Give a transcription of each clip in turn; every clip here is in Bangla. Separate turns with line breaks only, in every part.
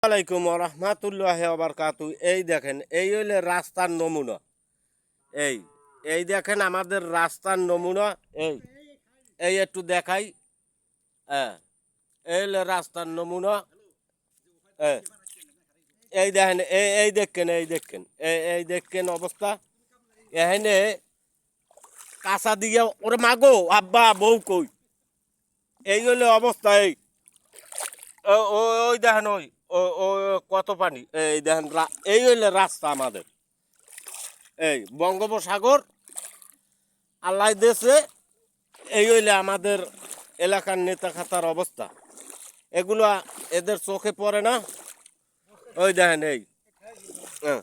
আলাইকুম রহমাতুল্লাহ বারকাতু। এই দেখেন, এই হইলে রাস্তার নমুনা। এই এই দেখেন আমাদের রাস্তার নমুনা। এই এই একটু দেখাই। হ্যাঁ, এই হইলে রাস্তার নমুনা। হ্যাঁ, এই দেখেন, এই দেখেন, এই দেখেন অবস্থা। এখানে কাঁচা দিয়ে ওরে মাগো আব্বা বউ কই, এই হইলে অবস্থা। এই ওই দেখেন, ওই ওই কত পানি। এই দেখেন, এই হইলে রাস্তা আমাদের। এই বঙ্গোপসাগর আল্লাহ দেশে। এই হইলে আমাদের এলাকার নেতা খাতার অবস্থা। এগুলো এদের চোখে পড়ে না। ওই দেখেন, হ্যাঁ,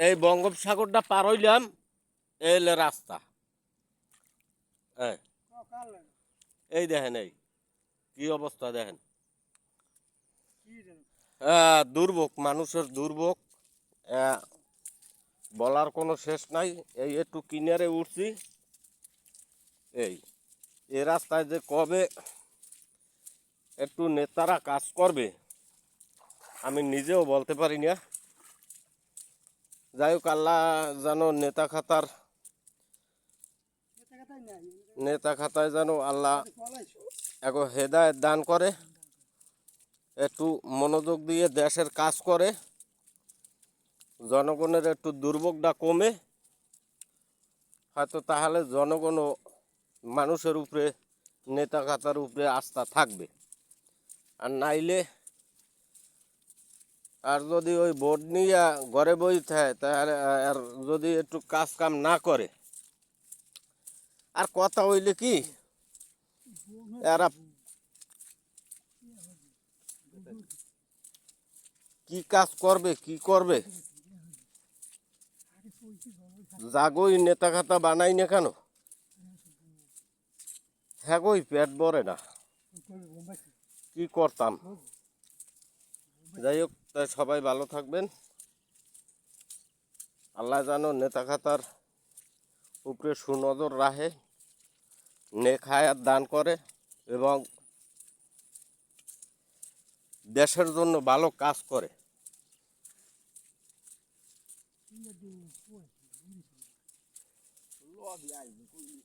এই বঙ্গোপসাগরটা পার হইলাম, এই হইলে রাস্তা। হ্যাঁ, এই দেখেন, এই কি অবস্থা দেখেন। দুর্ভোগ, মানুষের দুর্ভোগ। বলার কোনো শেষ নাই। এই একটু কিনারে উঠছি। এই রাস্তায় যে কবে একটু নেতারা কাজ করবে আমি নিজেও বলতে পারি না। যাই হোক, আল্লাহ যেন নেতা খাতায় যেন আল্লাহ এক হেদায়েত দান করে, একটু মনোযোগ দিয়ে দেশের কাজ করে, জনগণের একটু দুর্ভোগটা কমে, হয়তো তাহলে জনগণও মানুষের উপরে, নেতা খাতার উপরে আস্থা থাকবে। আর নাইলে, আর যদি ওই ভোট নিয়ে ঘরে বই থাকে, তাহলে আর যদি একটু কাজ কাম না করে, আর কথা হইলে কি এরা কি কাজ করবে, কি করবে, জাগোই নেতা খাতা বানাই না কেন, হ্যাঁ গই পেট ভরে না, কি করতাম। যাই হোক, তাই সবাই ভালো থাকবেন। আল্লাহ যেন নেতা খাতার উপরে সুনজর রাখে, নেক হায়াত দান করে এবং দেশের জন্য ভালো কাজ করে।